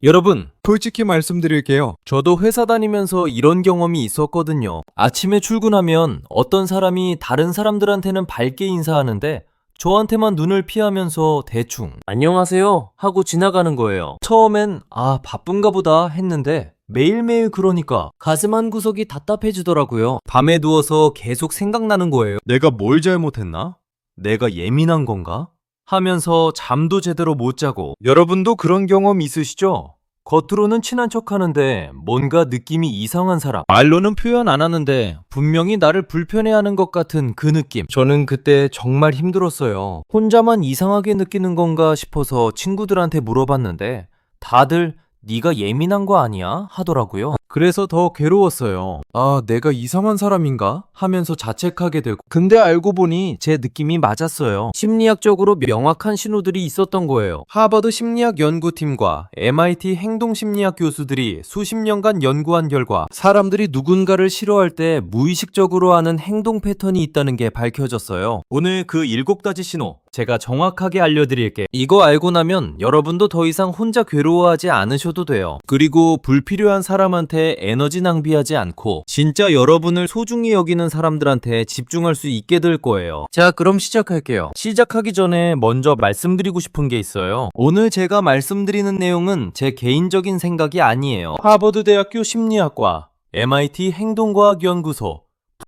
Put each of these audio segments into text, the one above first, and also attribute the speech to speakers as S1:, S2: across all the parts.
S1: 여러분, 솔직히 말씀드릴게요. 저도 회사 다니면서 이런 경험이 있었거든요. 아침에 출근하면 어떤 사람이 다른 사람들한테는 밝게 인사하는데 저한테만 눈을 피하면서 대충 안녕하세요 하고 지나가는 거예요. 처음엔 바쁜가 보다 했는데 매일매일 그러니까 가슴 한 구석이 답답해지더라고요. 밤에 누워서 계속 생각나는 거예요. 내가 뭘 잘못했나? 내가 예민한 건가? 하면서 잠도 제대로 못 자고. 여러분도 그런 경험 있으시죠? 겉으로는 친한 척 하는데 뭔가 느낌이 이상한 사람. 말로는 표현 안 하는데 분명히 나를 불편해하는 것 같은 그 느낌. 저는 그때 정말 힘들었어요. 혼자만 이상하게 느끼는 건가 싶어서 친구들한테 물어봤는데 다들 네가 예민한 거 아니야? 하더라고요. 그래서 더 괴로웠어요. 내가 이상한 사람인가? 하면서 자책하게 되고. 근데 알고 보니 제 느낌이 맞았어요. 심리학적으로 명확한 신호들이 있었던 거예요. 하버드 심리학 연구팀과 MIT 행동심리학 교수들이 수십 년간 연구한 결과 사람들이 누군가를 싫어할 때 무의식적으로 하는 행동 패턴이 있다는 게 밝혀졌어요. 오늘 그 7가지 신호 제가 정확하게 알려드릴게요. 이거 알고 나면 여러분도 더 이상 혼자 괴로워하지 않으셔도 돼요. 그리고 불필요한 사람한테 에너지 낭비하지 않고 진짜 여러분을 소중히 여기는 사람들한테 집중할 수 있게 될 거예요. 자, 그럼 시작할게요. 시작하기 전에 먼저 말씀드리고 싶은 게 있어요. 오늘 제가 말씀드리는 내용은 제 개인적인 생각이 아니에요. 하버드 대학교 심리학과, MIT 행동과학 연구소,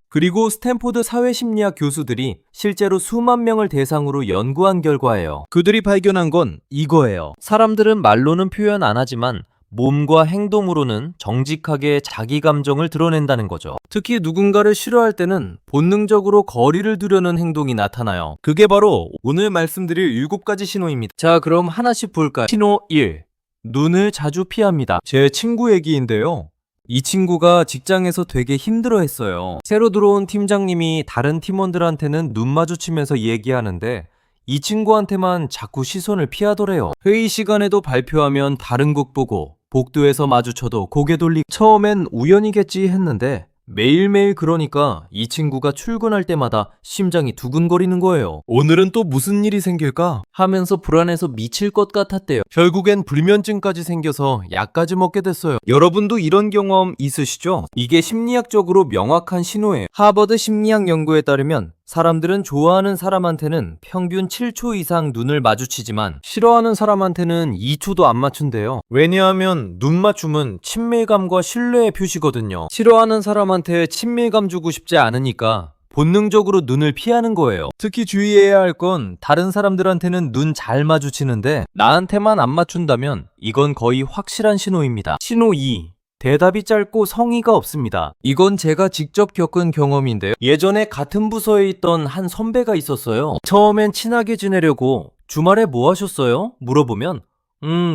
S1: 그리고 스탠포드 사회심리학 교수들이 실제로 수만 명을 대상으로 연구한 결과예요. 그들이 발견한 건 이거예요. 사람들은 말로는 표현 안 하지만 몸과 행동으로는 정직하게 자기 감정을 드러낸다는 거죠. 특히 누군가를 싫어할 때는 본능적으로 거리를 두려는 행동이 나타나요. 그게 바로 오늘 말씀드릴 7가지 신호입니다. 자, 그럼 하나씩 볼까요? 신호 1. 눈을 자주 피합니다. 제 친구 얘기인데요. 이 친구가 직장에서 되게 힘들어했어요. 새로 들어온 팀장님이 다른 팀원들한테는 눈 마주치면서 얘기하는데 이 친구한테만 자꾸 시선을 피하더래요. 회의 시간에도 발표하면 다른 곡 보고 복도에서 마주쳐도 고개 돌리고. 처음엔 우연이겠지 했는데 매일매일 그러니까 이 친구가 출근할 때마다 심장이 두근거리는 거예요. 오늘은 또 무슨 일이 생길까? 하면서 불안해서 미칠 것 같았대요. 결국엔 불면증까지 생겨서 약까지 먹게 됐어요. 여러분도 이런 경험 있으시죠? 이게 심리학적으로 명확한 신호예요. 하버드 심리학 연구에 따르면 사람들은 좋아하는 사람한테는 평균 7초 이상 눈을 마주치지만 싫어하는 사람한테는 2초도 안 맞춘대요. 왜냐하면 눈 맞춤은 친밀감과 신뢰의 표시거든요. 싫어하는 사람한테 친밀감 주고 싶지 않으니까 본능적으로 눈을 피하는 거예요. 특히 주의해야 할 건 다른 사람들한테는 눈 잘 마주치는데 나한테만 안 맞춘다면 이건 거의 확실한 신호입니다. 신호 2. 대답이 짧고 성의가 없습니다. 이건 제가 직접 겪은 경험인데요. 예전에 같은 부서에 있던 한 선배가 있었어요. 처음엔 친하게 지내려고 주말에 뭐 하셨어요? 물어보면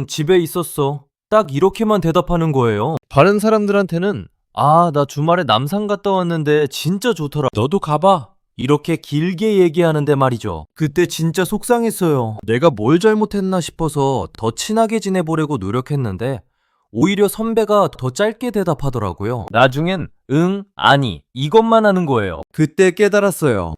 S1: 집에 있었어. 딱 이렇게만 대답하는 거예요. 다른 사람들한테는 나 주말에 남산 갔다 왔는데 진짜 좋더라. 너도 가봐. 이렇게 길게 얘기하는데 말이죠. 그때 진짜 속상했어요. 내가 뭘 잘못했나 싶어서 더 친하게 지내보려고 노력했는데 오히려 선배가 더 짧게 대답하더라고요. 나중엔 응, 아니 이것만 하는 거예요. 그때 깨달았어요.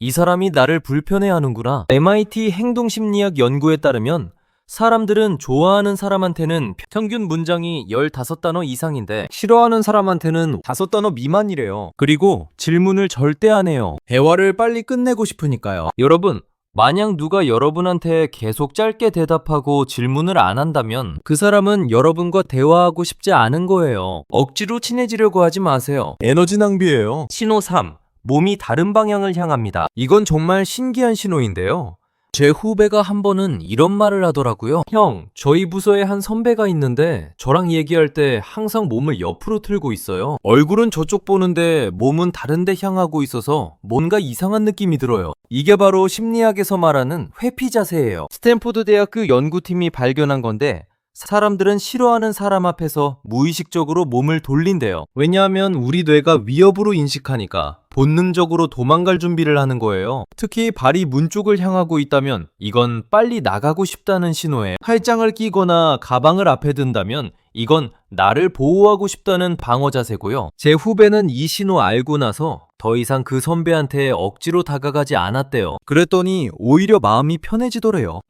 S1: 이 사람이 나를 불편해하는구나. MIT 행동심리학 연구에 따르면 사람들은 좋아하는 사람한테는 평균 문장이 15단어 이상인데 싫어하는 사람한테는 5단어 미만이래요. 그리고 질문을 절대 안 해요. 대화를 빨리 끝내고 싶으니까요. 여러분, 만약 누가 여러분한테 계속 짧게 대답하고 질문을 안 한다면 그 사람은 여러분과 대화하고 싶지 않은 거예요. 억지로 친해지려고 하지 마세요. 에너지 낭비예요. 신호 3. 몸이 다른 방향을 향합니다. 이건 정말 신기한 신호인데요. 제 후배가 한 번은 이런 말을 하더라고요. 형, 저희 부서에 한 선배가 있는데 저랑 얘기할 때 항상 몸을 옆으로 틀고 있어요. 얼굴은 저쪽 보는데 몸은 다른 데 향하고 있어서 뭔가 이상한 느낌이 들어요. 이게 바로 심리학에서 말하는 회피 자세예요. 스탠포드 대학교 연구팀이 발견한 건데 사람들은 싫어하는 사람 앞에서 무의식적으로 몸을 돌린대요. 왜냐하면 우리 뇌가 위협으로 인식하니까 본능적으로 도망갈 준비를 하는 거예요. 특히 발이 문 쪽을 향하고 있다면 이건 빨리 나가고 싶다는 신호예요. 팔짱을 끼거나 가방을 앞에 든다면 이건 나를 보호하고 싶다는 방어 자세고요. 제 후배는 이 신호 알고 나서 더 이상 그 선배한테 억지로 다가가지 않았대요. 그랬더니 오히려 마음이 편해지더래요.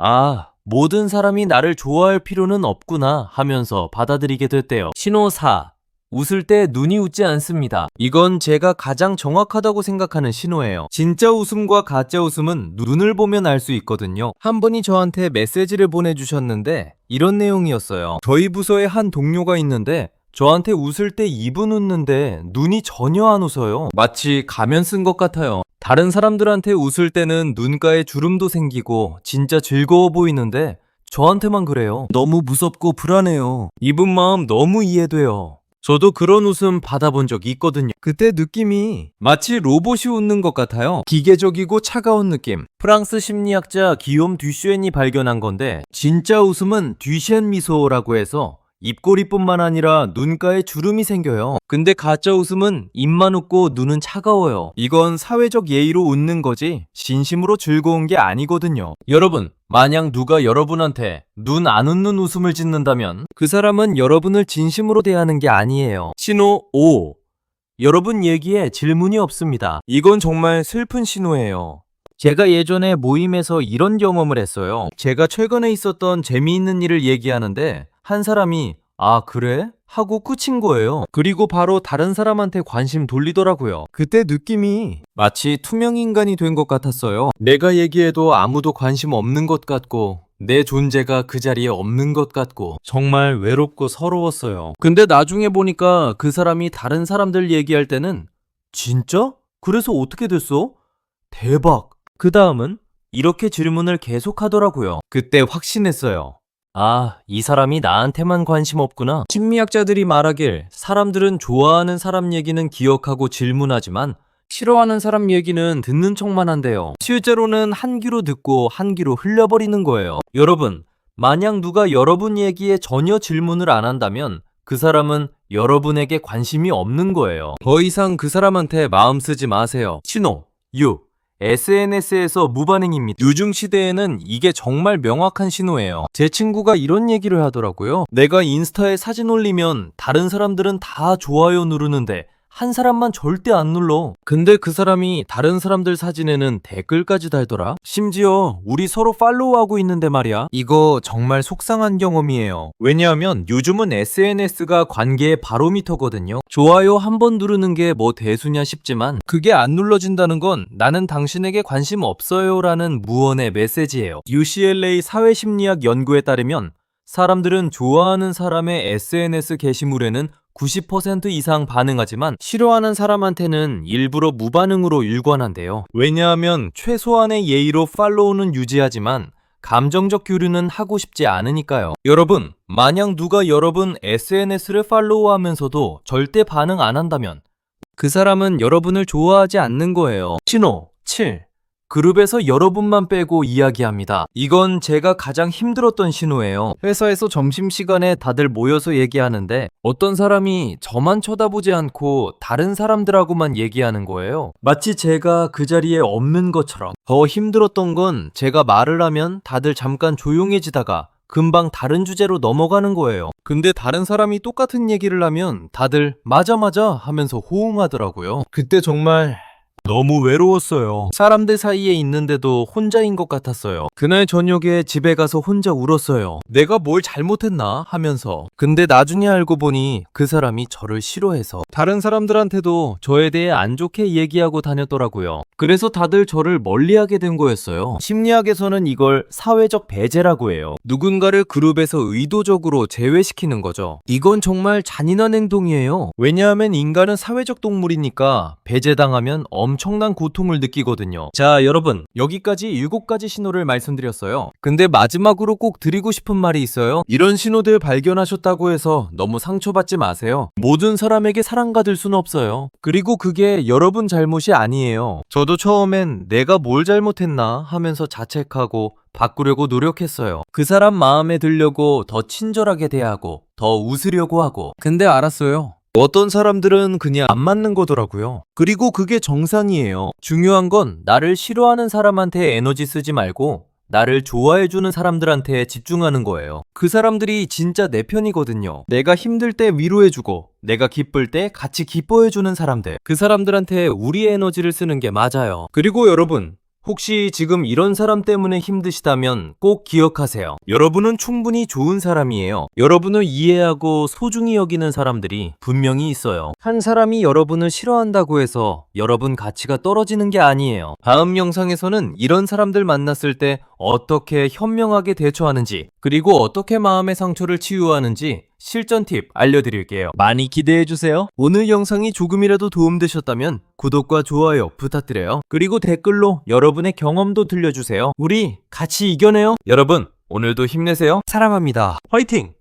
S1: 모든 사람이 나를 좋아할 필요는 없구나 하면서 받아들이게 됐대요. 신호 4. 웃을 때 눈이 웃지 않습니다. 이건 제가 가장 정확하다고 생각하는 신호예요. 진짜 웃음과 가짜 웃음은 눈을 보면 알 수 있거든요. 한 분이 저한테 메시지를 보내주셨는데 이런 내용이었어요. 저희 부서에 한 동료가 있는데 저한테 웃을 때 입은 웃는데 눈이 전혀 안 웃어요. 마치 가면 쓴 것 같아요. 다른 사람들한테 웃을 때는 눈가에 주름도 생기고 진짜 즐거워 보이는데 저한테만 그래요. 너무 무섭고 불안해요. 이분 마음 너무 이해돼요. 저도 그런 웃음 받아본 적이 있거든요. 그때 느낌이 마치 로봇이 웃는 것 같아요. 기계적이고 차가운 느낌. 프랑스 심리학자 기욤 듀쉔이 발견한 건데 진짜 웃음은 듀쉔 미소라고 해서 입꼬리뿐만 아니라 눈가에 주름이 생겨요. 근데 가짜 웃음은 입만 웃고 눈은 차가워요. 이건 사회적 예의로 웃는 거지 진심으로 즐거운 게 아니거든요. 여러분, 만약 누가 여러분한테 눈 안 웃는 웃음을 짓는다면 그 사람은 여러분을 진심으로 대하는 게 아니에요. 신호 5. 여러분 얘기에 질문이 없습니다. 이건 정말 슬픈 신호예요. 제가 예전에 모임에서 이런 경험을 했어요. 제가 최근에 있었던 재미있는 일을 얘기하는데 한 사람이 아 그래? 하고 끝인 거예요. 그리고 바로 다른 사람한테 관심 돌리더라고요. 그때 느낌이 마치 투명 인간이 된 것 같았어요. 내가 얘기해도 아무도 관심 없는 것 같고 내 존재가 그 자리에 없는 것 같고 정말 외롭고 서러웠어요. 근데 나중에 보니까 그 사람이 다른 사람들 얘기할 때는 진짜? 그래서 어떻게 됐어? 대박! 그 다음은 이렇게 질문을 계속 하더라고요. 그때 확신했어요. 아, 이 사람이 나한테만 관심 없구나. 심리학자들이 말하길 사람들은 좋아하는 사람 얘기는 기억하고 질문하지만 싫어하는 사람 얘기는 듣는 척만 한대요. 실제로는 한 귀로 듣고 한 귀로 흘려버리는 거예요. 여러분, 만약 누가 여러분 얘기에 전혀 질문을 안 한다면 그 사람은 여러분에게 관심이 없는 거예요. 더 이상 그 사람한테 마음 쓰지 마세요. 신호 6. SNS에서 무반응입니다. 요즘 시대에는 이게 정말 명확한 신호예요. 제 친구가 이런 얘기를 하더라고요. 내가 인스타에 사진 올리면 다른 사람들은 다 좋아요 누르는데 한 사람만 절대 안 눌러. 근데 그 사람이 다른 사람들 사진에는 댓글까지 달더라. 심지어 우리 서로 팔로우하고 있는데 말이야. 이거 정말 속상한 경험이에요. 왜냐하면 요즘은 SNS가 관계의 바로미터거든요. 좋아요 한 번 누르는 게 뭐 대수냐 싶지만 그게 안 눌러진다는 건 나는 당신에게 관심 없어요 라는 무언의 메시지예요. UCLA 사회심리학 연구에 따르면 사람들은 좋아하는 사람의 SNS 게시물에는 90% 이상 반응하지만 싫어하는 사람한테는 일부러 무반응으로 일관한대요. 왜냐하면 최소한의 예의로 팔로우는 유지하지만 감정적 교류는 하고 싶지 않으니까요. 여러분, 만약 누가 여러분 SNS를 팔로우하면서도 절대 반응 안 한다면 그 사람은 여러분을 좋아하지 않는 거예요. 신호 7. 그룹에서 여러분만 빼고 이야기합니다. 이건 제가 가장 힘들었던 신호예요. 회사에서 점심시간에 다들 모여서 얘기하는데 어떤 사람이 저만 쳐다보지 않고 다른 사람들하고만 얘기하는 거예요. 마치 제가 그 자리에 없는 것처럼. 더 힘들었던 건 제가 말을 하면 다들 잠깐 조용해지다가 금방 다른 주제로 넘어가는 거예요. 근데 다른 사람이 똑같은 얘기를 하면 다들 맞아 하면서 호응하더라고요. 그때 정말 너무 외로웠어요. 사람들 사이에 있는데도 혼자인 것 같았어요. 그날 저녁에 집에 가서 혼자 울었어요. 내가 뭘 잘못했나 하면서. 근데 나중에 알고 보니 그 사람이 저를 싫어해서 다른 사람들한테도 저에 대해 안 좋게 얘기하고 다녔더라고요. 그래서 다들 저를 멀리하게 된 거였어요. 심리학에서는 이걸 사회적 배제라고 해요. 누군가를 그룹에서 의도적으로 제외시키는 거죠. 이건 정말 잔인한 행동이에요. 왜냐하면 인간은 사회적 동물이니까 배제당하면 엄청난 고통을 느끼거든요. 자, 여러분, 여기까지 7가지 신호를 말씀드렸어요. 근데 마지막으로 꼭 드리고 싶은 말이 있어요. 이런 신호들 발견하셨다고 해서 너무 상처받지 마세요. 모든 사람에게 사랑받을 수는 없어요. 그리고 그게 여러분 잘못이 아니에요. 저도 처음엔 내가 뭘 잘못했나 하면서 자책하고 바꾸려고 노력했어요. 그 사람 마음에 들려고 더 친절하게 대하고 더 웃으려고 하고. 근데 알았어요. 어떤 사람들은 그냥 안 맞는 거더라고요. 그리고 그게 정상이에요. 중요한 건 나를 싫어하는 사람한테 에너지 쓰지 말고 나를 좋아해주는 사람들한테 집중하는 거예요. 그 사람들이 진짜 내 편이거든요. 내가 힘들 때 위로해주고 내가 기쁠 때 같이 기뻐해주는 사람들. 그 사람들한테 우리 에너지를 쓰는 게 맞아요. 그리고 여러분, 혹시 지금 이런 사람 때문에 힘드시다면 꼭 기억하세요. 여러분은 충분히 좋은 사람이에요. 여러분을 이해하고 소중히 여기는 사람들이 분명히 있어요. 한 사람이 여러분을 싫어한다고 해서 여러분 가치가 떨어지는 게 아니에요. 다음 영상에서는 이런 사람들 만났을 때 어떻게 현명하게 대처하는지, 그리고 어떻게 마음의 상처를 치유하는지 실전 팁 알려드릴게요. 많이 기대해주세요. 오늘 영상이 조금이라도 도움되셨다면 구독과 좋아요 부탁드려요. 그리고 댓글로 여러분의 경험도 들려주세요. 우리 같이 이겨내요. 여러분, 오늘도 힘내세요. 사랑합니다. 화이팅!